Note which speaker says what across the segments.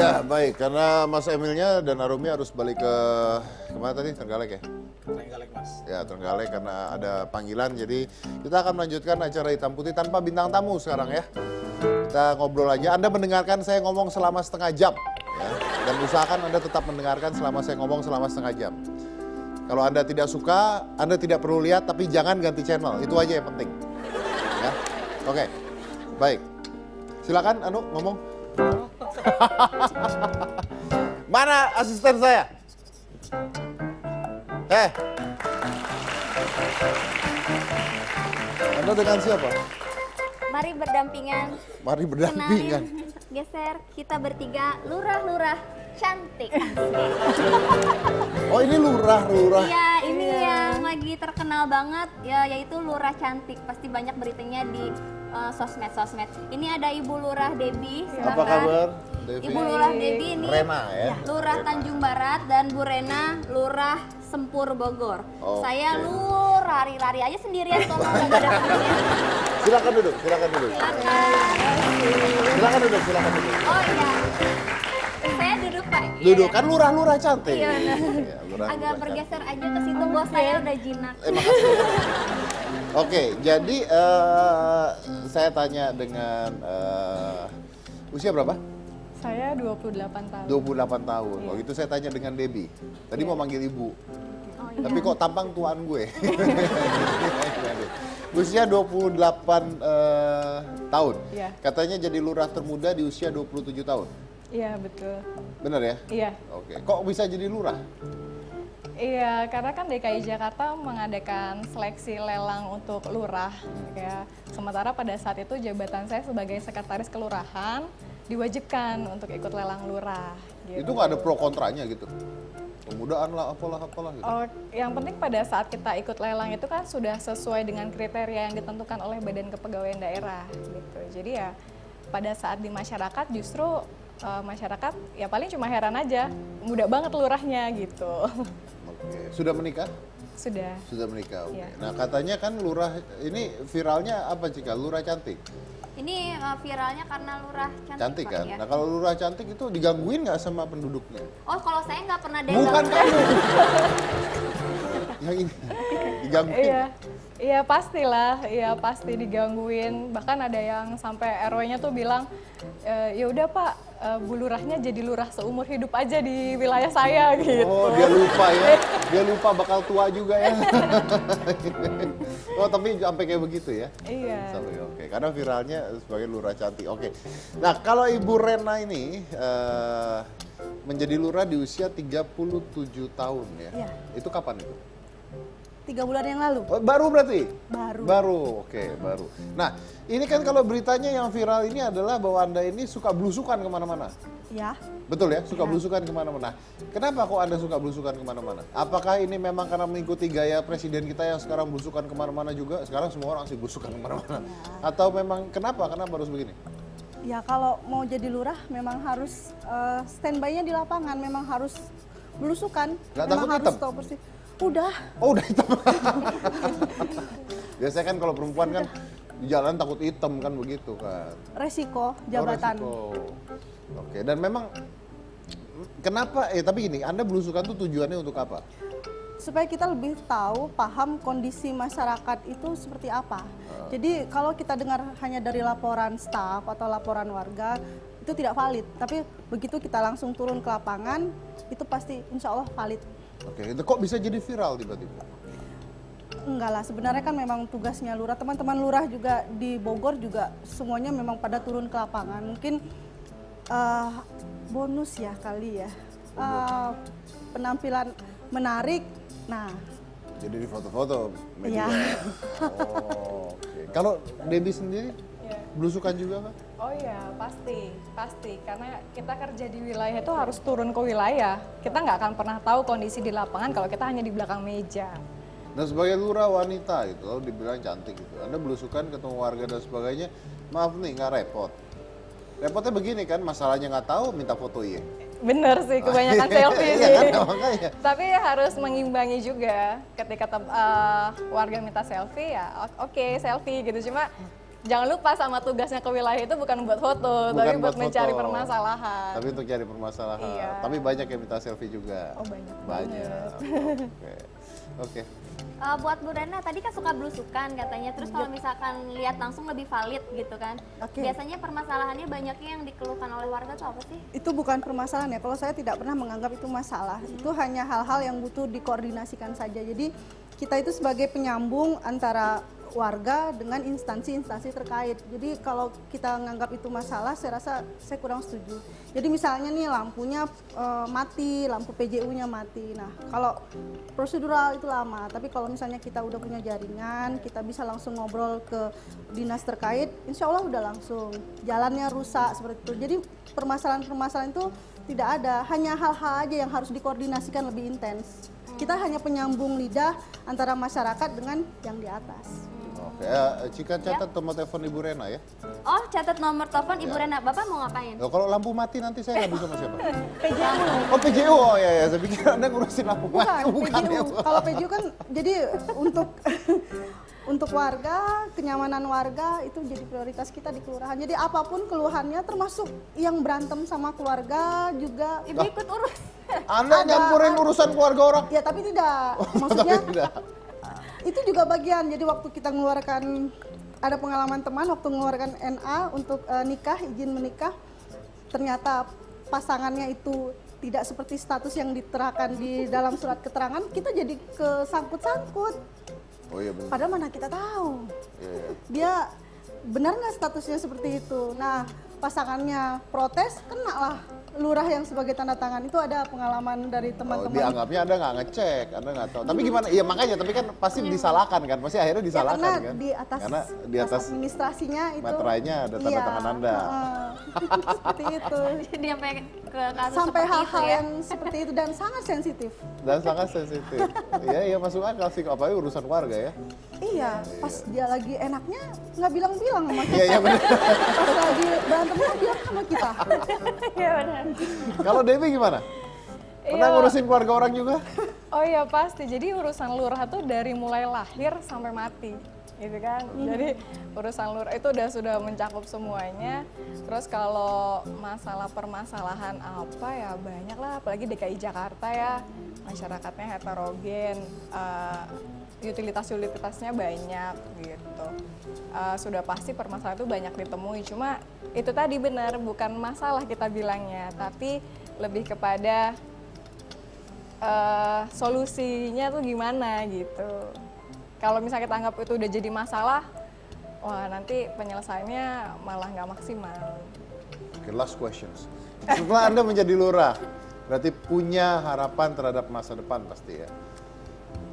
Speaker 1: Ya, baik. Karena Mas Emilnya dan Arumi harus balik ke kemana tadi? Trenggalek ya?
Speaker 2: Trenggalek, Mas.
Speaker 1: Ya, Trenggalek karena ada panggilan. Jadi kita akan melanjutkan acara Hitam Putih tanpa bintang tamu sekarang ya. Kita ngobrol aja. Anda mendengarkan saya ngomong selama setengah jam. Ya. Dan usahakan Anda tetap mendengarkan selama saya ngomong selama setengah jam. Kalau Anda tidak suka, Anda tidak perlu lihat, tapi jangan ganti channel. Itu aja yang penting. Ya. Oke, baik. Silakan Anu ngomong. Mana asisten saya? Anda dengan siapa?
Speaker 3: Mari berdampingan.
Speaker 1: Mari berdampingan.
Speaker 3: Kenalin, geser, kita bertiga lurah-lurah cantik.
Speaker 1: Oh ini lurah.
Speaker 3: Iya, ini yang lagi terkenal banget ya, yaitu lurah cantik. Pasti banyak beritanya di sosmed. Ini ada Ibu Lurah Debbie.
Speaker 1: Apa kabar, Devi?
Speaker 3: Ibu Lurah Debbie ini
Speaker 1: Rena ya?
Speaker 3: Lurah Tanjung Barat dan Bu Rena Lurah Sempur Bogor.
Speaker 1: Oke.
Speaker 3: Saya lari aja sendirian kalau nggak ada temennya.
Speaker 1: Silakan duduk.
Speaker 3: Silakan.
Speaker 1: Silakan duduk.
Speaker 3: Oh iya. Saya duduk Pak.
Speaker 1: Duduk kan lurah cantik.
Speaker 3: Iya benar.
Speaker 1: Iya, lurah
Speaker 3: Agak
Speaker 1: cantik.
Speaker 3: bergeser aja ke situ, bos saya udah jinak.
Speaker 1: Makasih. Oke, jadi saya tanya dengan usia berapa?
Speaker 4: Saya 28 tahun.
Speaker 1: 28 tahun. Oh itu saya tanya dengan Debbie. Tadi mau manggil ibu.
Speaker 3: Oh iya.
Speaker 1: Tapi kok tampang tuan gue. Usia 28 tahun.
Speaker 4: Iya.
Speaker 1: Katanya jadi lurah termuda di usia 27 tahun.
Speaker 4: Iya, betul.
Speaker 1: Benar ya?
Speaker 4: Iya.
Speaker 1: Oke. Kok bisa jadi lurah?
Speaker 4: Iya, karena kan DKI Jakarta mengadakan seleksi lelang untuk lurah. Ya. Sementara pada saat itu jabatan saya sebagai sekretaris kelurahan diwajibkan untuk ikut lelang lurah. Gitu.
Speaker 1: Itu nggak ada pro kontranya gitu? Pemudaan lah, apalah gitu.
Speaker 4: Oh, yang penting pada saat kita ikut lelang itu kan sudah sesuai dengan kriteria yang ditentukan oleh Badan Kepegawaian Daerah gitu. Jadi ya pada saat di masyarakat justru masyarakat ya paling cuma heran aja, muda banget lurahnya gitu.
Speaker 1: Oke. Sudah menikah?
Speaker 4: Sudah.
Speaker 1: Sudah menikah, oke.
Speaker 4: Iya.
Speaker 1: Nah katanya kan lurah, ini viralnya apa Cika? Lurah cantik?
Speaker 3: Ini viralnya karena lurah cantik,
Speaker 1: Cantik
Speaker 3: Pak,
Speaker 1: kan?
Speaker 3: ya.
Speaker 1: Nah kalau lurah cantik itu digangguin nggak sama penduduknya?
Speaker 3: Oh kalau saya nggak pernah ada
Speaker 1: Bukan
Speaker 3: yang
Speaker 1: kamu! Yang ini, digangguin.
Speaker 4: Iya pastilah, iya pasti digangguin. Bahkan ada yang sampai RW-nya tuh bilang, ya udah Pak, Bu Lurahnya jadi lurah seumur hidup aja di wilayah saya gitu.
Speaker 1: Oh dia lupa ya, dia lupa bakal tua juga ya. Oh tapi sampai kayak begitu ya?
Speaker 4: Iya.
Speaker 1: Sampai, oke, karena viralnya sebagai lurah cantik, oke. Nah kalau Ibu Rena ini menjadi lurah di usia 37 tahun ya?
Speaker 5: Iya.
Speaker 1: Itu kapan itu?
Speaker 5: 3 bulan yang lalu.
Speaker 1: Oh, baru berarti?
Speaker 5: Baru.
Speaker 1: Baru, oke, baru. Nah, ini kan kalau beritanya yang viral ini adalah bahwa Anda ini suka belusukan kemana-mana.
Speaker 5: Ya.
Speaker 1: Betul ya? Suka
Speaker 5: Ya.
Speaker 1: belusukan kemana-mana. Kenapa kok Anda suka belusukan kemana-mana? Apakah ini memang karena mengikuti gaya presiden kita yang sekarang belusukan kemana-mana juga? Sekarang semua orang sih belusukan kemana-mana. Atau memang kenapa harus begini?
Speaker 5: Ya kalau mau jadi lurah memang harus standby-nya di lapangan, memang harus belusukan.
Speaker 1: Nggak
Speaker 5: memang
Speaker 1: takut
Speaker 5: harus
Speaker 1: hitam?
Speaker 5: tahu persis. Udah.
Speaker 1: Oh udah hitam. Biasanya kan kalau perempuan kan di jalan takut hitam kan begitu kan.
Speaker 5: Resiko jabatan.
Speaker 1: Oh, resiko. Oke, dan memang kenapa, tapi gini, Anda belusukan tuh tujuannya untuk apa?
Speaker 5: Supaya kita lebih tahu, paham kondisi masyarakat itu seperti apa. Jadi kalau kita dengar hanya dari laporan staf atau laporan warga, itu tidak valid. Tapi begitu kita langsung turun ke lapangan, itu pasti insya Allah valid.
Speaker 1: Oke, itu kok bisa jadi viral tiba-tiba?
Speaker 5: Enggak lah, sebenarnya kan memang tugasnya lurah. Teman-teman lurah juga di Bogor juga semuanya memang pada turun ke lapangan. Mungkin bonus ya kali ya. Penampilan menarik. Nah,
Speaker 1: Jadi di foto-foto media.
Speaker 5: Iya.
Speaker 1: Oh, oke. Kalau Debbie sendiri
Speaker 4: Iya.
Speaker 1: belusukan juga kan?
Speaker 4: Oh iya, pasti. Karena kita kerja di wilayah itu harus turun ke wilayah. Kita nggak akan pernah tahu kondisi di lapangan kalau kita hanya di belakang meja.
Speaker 1: Dan sebagai lurah wanita itu, lalu dibilang cantik gitu. Anda belusukan ketemu warga dan sebagainya, maaf nih nggak repot. Repotnya begini kan, masalahnya nggak tahu, minta foto iya.
Speaker 4: Bener sih, kebanyakan selfie
Speaker 1: Iya
Speaker 4: sih.
Speaker 1: kan, makanya.
Speaker 4: Tapi harus mengimbangi juga. Ketika warga minta selfie ya oke selfie gitu. Cuma jangan lupa sama tugasnya ke wilayah itu bukan buat foto,
Speaker 1: Bukan
Speaker 4: tapi
Speaker 1: buat
Speaker 4: buat mencari
Speaker 1: foto.
Speaker 4: permasalahan.
Speaker 1: Tapi untuk cari permasalahan.
Speaker 4: Iya.
Speaker 1: Tapi banyak yang minta selfie juga.
Speaker 4: Oh, banyak
Speaker 1: Banyak. Oke. Oke.
Speaker 3: Buat Bu Rena tadi kan suka belusukan katanya, terus kalau misalkan lihat langsung lebih valid gitu kan.
Speaker 5: Oke.
Speaker 3: Biasanya permasalahannya banyaknya yang dikeluhkan oleh warga tuh apa sih?
Speaker 5: Itu bukan permasalahan ya, kalau saya tidak pernah menganggap itu masalah. Itu hanya hal-hal yang butuh dikoordinasikan saja. Jadi kita itu sebagai penyambung antara warga dengan instansi-instansi terkait. Jadi kalau kita menganggap itu masalah, saya rasa saya kurang setuju. Jadi misalnya nih lampunya mati, lampu PJU-nya mati. Nah kalau prosedural itu lama, tapi kalau misalnya kita udah punya jaringan, kita bisa langsung ngobrol ke dinas terkait, insya Allah udah langsung. Jalannya rusak seperti itu. Jadi permasalahan-permasalahan itu tidak ada, hanya hal-hal aja yang harus dikoordinasikan lebih intens. Kita hanya penyambung lidah antara masyarakat dengan yang di atas.
Speaker 1: Oke. Cika catat nomor telepon Ibu Rena ya.
Speaker 3: Oh, catat nomor telepon Ibu
Speaker 1: Ya.
Speaker 3: Rena. Bapak mau ngapain?
Speaker 1: Loh, kalau lampu mati nanti saya ngadu sama siapa?
Speaker 5: PJU.
Speaker 1: Oh PJU, oh ya, saya pikir Anda ngurusin lampu mati.
Speaker 5: Bukan,
Speaker 1: ya.
Speaker 5: PJU. Kalau PJU kan jadi untuk untuk warga, kenyamanan warga itu jadi prioritas kita di kelurahan. Jadi apapun keluhannya termasuk yang berantem sama keluarga juga.
Speaker 3: Ibu ikut urus.
Speaker 1: Anda nyampurin urusan keluarga orang.
Speaker 5: Ya tapi tidak.
Speaker 1: Tapi
Speaker 5: Maksudnya
Speaker 1: tidak.
Speaker 5: itu juga bagian. Jadi waktu kita mengeluarkan, ada pengalaman teman waktu mengeluarkan NA untuk nikah, izin menikah, ternyata pasangannya itu tidak seperti status yang diterahkan di dalam surat keterangan, kita jadi kesangkut-sangkut.
Speaker 1: Oh iya benar.
Speaker 5: Padahal mana kita tahu.
Speaker 1: Iya, iya.
Speaker 5: Dia benar nggak statusnya seperti itu. Nah, pasangannya protes, kena lah lurah yang sebagai tanda tangan. Itu ada pengalaman dari
Speaker 1: Oh,
Speaker 5: teman-teman.
Speaker 1: dianggapnya Anda nggak ngecek, Anda nggak tahu. Tapi gimana? Iya makanya, tapi kan pasti disalahkan kan, pasti akhirnya
Speaker 5: Ya,
Speaker 1: disalahkan
Speaker 5: karena
Speaker 1: kan.
Speaker 5: karena di atas administrasinya itu
Speaker 1: meterainya ada tanda
Speaker 5: iya,
Speaker 1: tangan Anda.
Speaker 5: seperti itu.
Speaker 3: Jadi sampai ke kasus
Speaker 5: Sampai
Speaker 3: seperti itu
Speaker 5: hal-hal
Speaker 3: ya.
Speaker 5: yang seperti itu dan sangat sensitif.
Speaker 1: Dan sangat sensitif. Iya, iya masuk akal sih, apalagi urusan warga ya.
Speaker 5: Iya, pas dia lagi enaknya nggak bilang-bilang sama kita.
Speaker 1: Iya, iya benar.
Speaker 5: Pas lagi berantemnya bilang sama kita.
Speaker 3: Iya benar.
Speaker 1: Kalau Dewi gimana? Pernah
Speaker 4: Iya.
Speaker 1: ngurusin keluarga orang juga?
Speaker 4: Oh iya pasti, jadi urusan lurah tuh dari mulai lahir sampai mati gitu kan. Jadi urusan lurah itu sudah mencakup semuanya. Terus kalau masalah permasalahan apa ya banyak lah, apalagi DKI Jakarta ya, masyarakatnya heterogen, utilitas-utilitasnya banyak gitu. Sudah pasti permasalahan itu banyak ditemui, cuma itu tadi benar bukan masalah kita bilangnya, tapi lebih kepada solusinya tuh gimana gitu. Kalau misalnya kita anggap itu udah jadi masalah, wah nanti penyelesaiannya malah nggak maksimal.
Speaker 1: Oke, last questions. Setelah Anda menjadi lurah, berarti punya harapan terhadap masa depan pasti ya.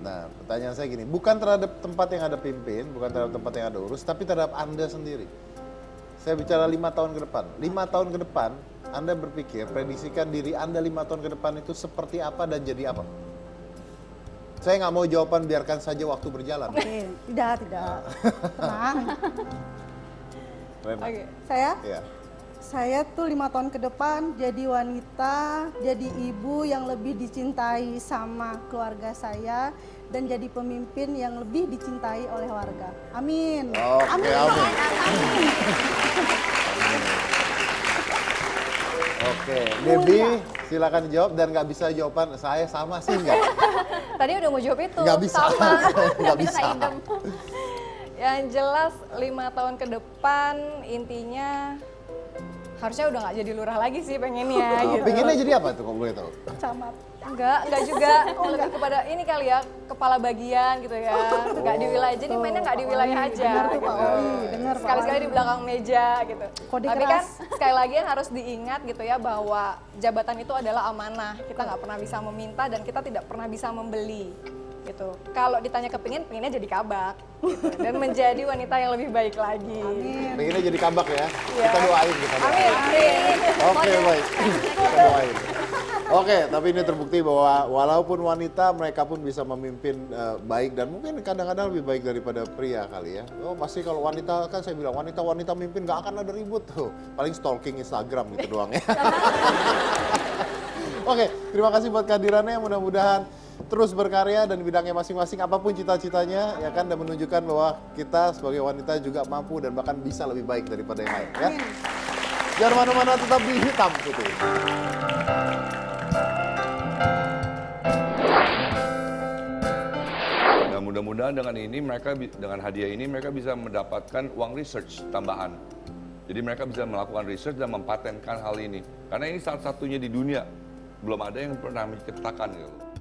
Speaker 1: Nah, pertanyaan saya gini, bukan terhadap tempat yang Anda pimpin, bukan terhadap tempat yang Anda urus, tapi terhadap Anda sendiri. Saya bicara 5 tahun ke depan. 5 tahun ke depan, Anda berpikir, prediksikan diri Anda 5 tahun ke depan itu seperti apa dan jadi apa? Saya nggak mau jawaban, biarkan saja waktu berjalan.
Speaker 5: Oke, tidak. Tenang.
Speaker 1: Rena.
Speaker 4: Oke.
Speaker 1: Ya.
Speaker 5: Saya tuh 5 tahun ke depan jadi wanita, jadi ibu yang lebih dicintai sama keluarga saya dan jadi pemimpin yang lebih dicintai oleh warga. Amin.
Speaker 1: Oke, amin. Oke, Debbie silakan jawab dan nggak bisa jawaban saya sama sih nggak?
Speaker 4: Tadi udah mau jawab itu.
Speaker 1: Nggak bisa,
Speaker 4: Sama.
Speaker 1: nggak bisa.
Speaker 3: idem.
Speaker 4: Yang jelas 5 tahun ke depan intinya harusnya udah nggak jadi lurah lagi sih pengennya gitu.
Speaker 1: Pengennya jadi apa tuh kalau boleh tahu?
Speaker 5: Camat.
Speaker 4: Enggak juga. Lebih kepada ini kali ya, kepala bagian gitu ya. Nggak di wilayah, jadi mainnya nggak di wilayah aja
Speaker 5: Benar tuh
Speaker 4: gitu.
Speaker 5: Pak Oli, benar Pak
Speaker 4: Sekali-sekali
Speaker 5: Oli.
Speaker 4: di belakang meja gitu.
Speaker 5: Kode
Speaker 4: Tapi
Speaker 5: keras.
Speaker 4: kan sekali lagi yang harus diingat gitu ya bahwa jabatan itu adalah amanah. Kita nggak pernah bisa meminta dan kita tidak pernah bisa membeli gitu. Kalau ditanya kepingin, pengennya jadi kabak gitu. Dan menjadi wanita yang lebih baik lagi.
Speaker 1: Pengennya jadi kabak ya?
Speaker 4: Iya.
Speaker 1: Kita doain, kita doain.
Speaker 4: Amin, amin.
Speaker 1: Oke, baik. Kita doain. Oke, tapi ini terbukti bahwa walaupun wanita, mereka pun bisa memimpin baik dan mungkin kadang-kadang lebih baik daripada pria kali ya. Oh, pasti kalau wanita, kan saya bilang wanita-wanita mimpin gak akan ada ribut tuh. Paling stalking Instagram gitu doang ya. Oke, terima kasih buat kehadirannya. Mudah-mudahan terus berkarya dan di bidangnya masing-masing apapun cita-citanya ya kan, dan menunjukkan bahwa kita sebagai wanita juga mampu dan bahkan bisa lebih baik daripada yang lain ya. Jangan mana-mana, tetap di Hitam Putih.
Speaker 2: Dan mudah-mudahan dengan ini dengan hadiah ini mereka bisa mendapatkan uang research tambahan. Jadi mereka bisa melakukan research dan mempatenkan hal ini. Karena ini salah satunya di dunia. Belum ada yang pernah menciptakan gitu.